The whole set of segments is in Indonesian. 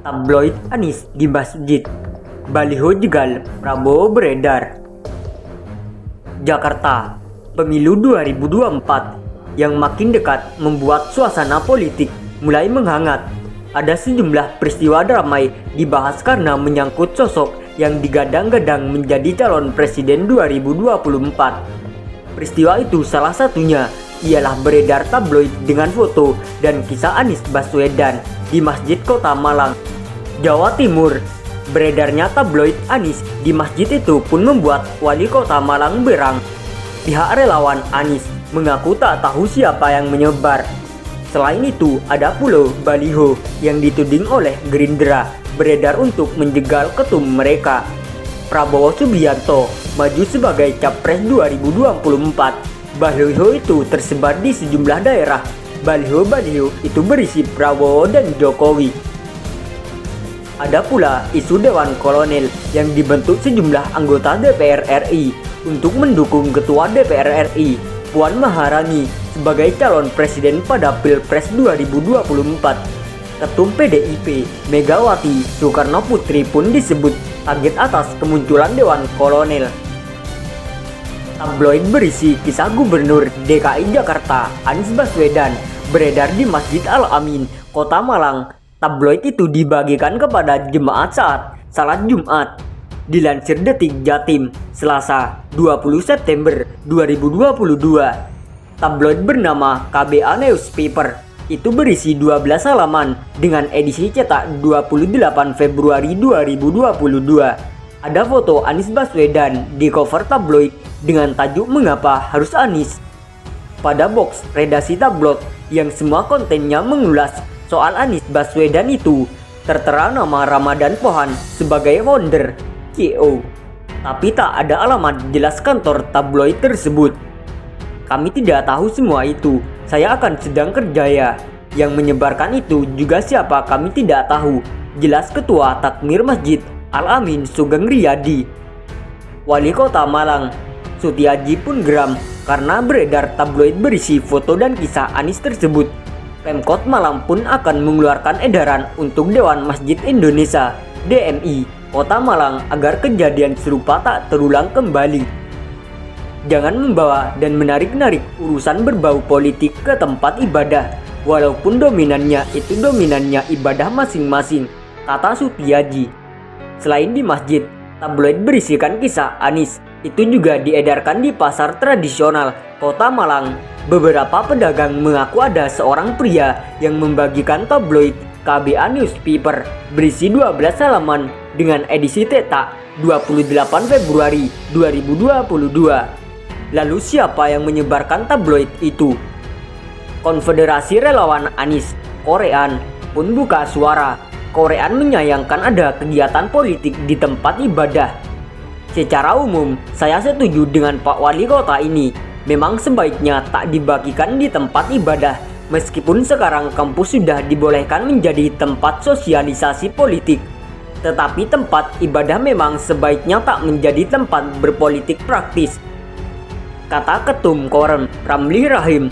Tabloid Anies di masjid. Baliho jegal Prabowo beredar. Jakarta, pemilu 2024 yang makin dekat membuat suasana politik mulai menghangat. Ada sejumlah peristiwa ramai dibahas karena menyangkut sosok yang digadang-gadang menjadi calon presiden 2024. Peristiwa itu salah satunya ialah beredar tabloid dengan foto dan kisah Anies Baswedan di Masjid Kota Malang, Jawa Timur. Beredarnya tabloid Anies di masjid itu pun membuat wali kota Malang berang. Pihak relawan Anies mengaku tak tahu siapa yang menyebar. Selain itu, ada pula baliho yang dituding oleh Gerindra beredar untuk menjegal ketum mereka. Prabowo Subianto maju sebagai Capres 2024. Baliho itu tersebar di sejumlah daerah. Baliho-baliho itu berisi Prabowo dan Jokowi. Ada pula isu Dewan Kolonel yang dibentuk sejumlah anggota DPR RI untuk mendukung Ketua DPR RI, Puan Maharani, sebagai calon presiden pada Pilpres 2024. Ketum PDIP, Megawati Soekarno Putri pun disebut kaget atas kemunculan Dewan Kolonel. Tabloid berisi kisah Gubernur DKI Jakarta Anies Baswedan beredar di Masjid Al-Amin, Kota Malang. Tabloid itu dibagikan kepada jemaat saat salat Jumat. Dilansir Detik Jatim, Selasa 20 September 2022. Tabloid bernama KBA Newspaper itu berisi 12 halaman dengan edisi cetak 28 Februari 2022. Ada foto Anies Baswedan di cover tabloid dengan tajuk "Mengapa Harus Anies?". Pada box redaksi tabloid yang semua kontennya mengulas soal Anies Baswedan itu tertera nama Ramadan Pohan sebagai founder CEO, tapi tak ada alamat jelas kantor tabloid tersebut. Kami tidak tahu semua itu, saya akan sedang kerja ya. Yang menyebarkan itu juga siapa kami tidak tahu, jelas Ketua Takmir Masjid Al-Amin Sugeng Riyadi. Wali Kota Malang Sutiaji pun geram karena beredar tabloid berisi foto dan kisah Anies tersebut. Pemkot Malang pun akan mengeluarkan edaran untuk Dewan Masjid Indonesia (DMI) Kota Malang agar kejadian serupa tak terulang kembali. Jangan membawa dan menarik-narik urusan berbau politik ke tempat ibadah, walaupun dominannya ibadah masing-masing, kata Sutiaji. Selain di masjid, tabloid berisikan kisah Anies itu juga diedarkan di pasar tradisional Kota Malang. Beberapa pedagang mengaku ada seorang pria yang membagikan tabloid KBA Newspaper berisi 12 halaman dengan edisi cetak 28 Februari 2022. Lalu siapa yang menyebarkan tabloid itu? Konfederasi Relawan Anies, Korean, pun buka suara. Korean menyayangkan ada kegiatan politik di tempat ibadah. Secara umum, saya setuju dengan Pak Wali Kota ini. Memang sebaiknya tak dibagikan di tempat ibadah, meskipun sekarang kampus sudah dibolehkan menjadi tempat sosialisasi politik. Tetapi tempat ibadah memang sebaiknya tak menjadi tempat berpolitik praktis, kata Ketum Korem Ramli Rahim.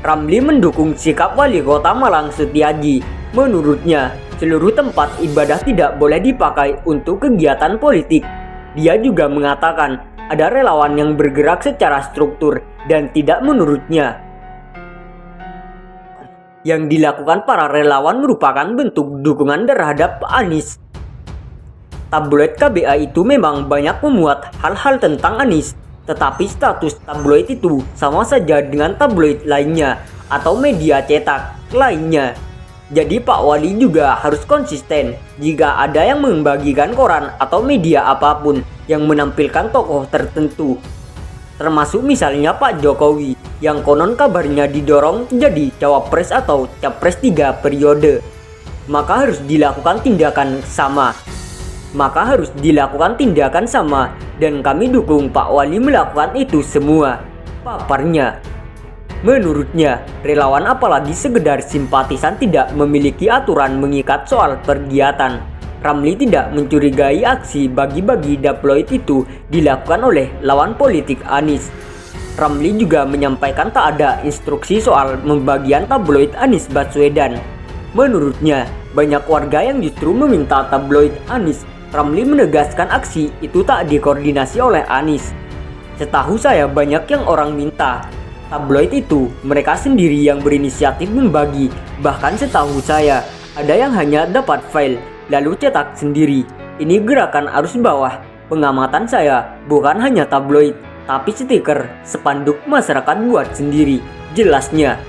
Ramli mendukung sikap Wali Kota Malang Sutiaji. Menurutnya, seluruh tempat ibadah tidak boleh dipakai untuk kegiatan politik. Dia juga mengatakan ada relawan yang bergerak secara struktur dan tidak menurutnya yang dilakukan para relawan merupakan bentuk dukungan terhadap Anies. Tabloid KBA itu memang banyak memuat hal-hal tentang Anies, tetapi status tabloid itu sama saja dengan tabloid lainnya atau media cetak lainnya. Jadi Pak Wali juga harus konsisten jika ada yang membagikan koran atau media apapun yang menampilkan tokoh tertentu. Termasuk misalnya Pak Jokowi yang konon kabarnya didorong jadi cawapres atau capres 3 periode. Maka harus dilakukan tindakan sama. Dan kami dukung Pak Wali melakukan itu semua, paparnya. Menurutnya, relawan apalagi sekedar simpatisan tidak memiliki aturan mengikat soal pergiatan. Ramli tidak mencurigai aksi bagi-bagi tabloid itu dilakukan oleh lawan politik Anies. Ramli juga menyampaikan tak ada instruksi soal pembagian tabloid Anies Baswedan. Menurutnya, banyak warga yang justru meminta tabloid Anies. Ramli menegaskan aksi itu tak dikoordinasi oleh Anies. Setahu saya banyak yang orang minta. Tabloid itu mereka sendiri yang berinisiatif membagi. Bahkan setahu saya ada yang hanya dapat file lalu cetak sendiri. Ini gerakan arus bawah. Pengamatan saya bukan hanya tabloid, tapi stiker, spanduk masyarakat buat sendiri. Jelasnya,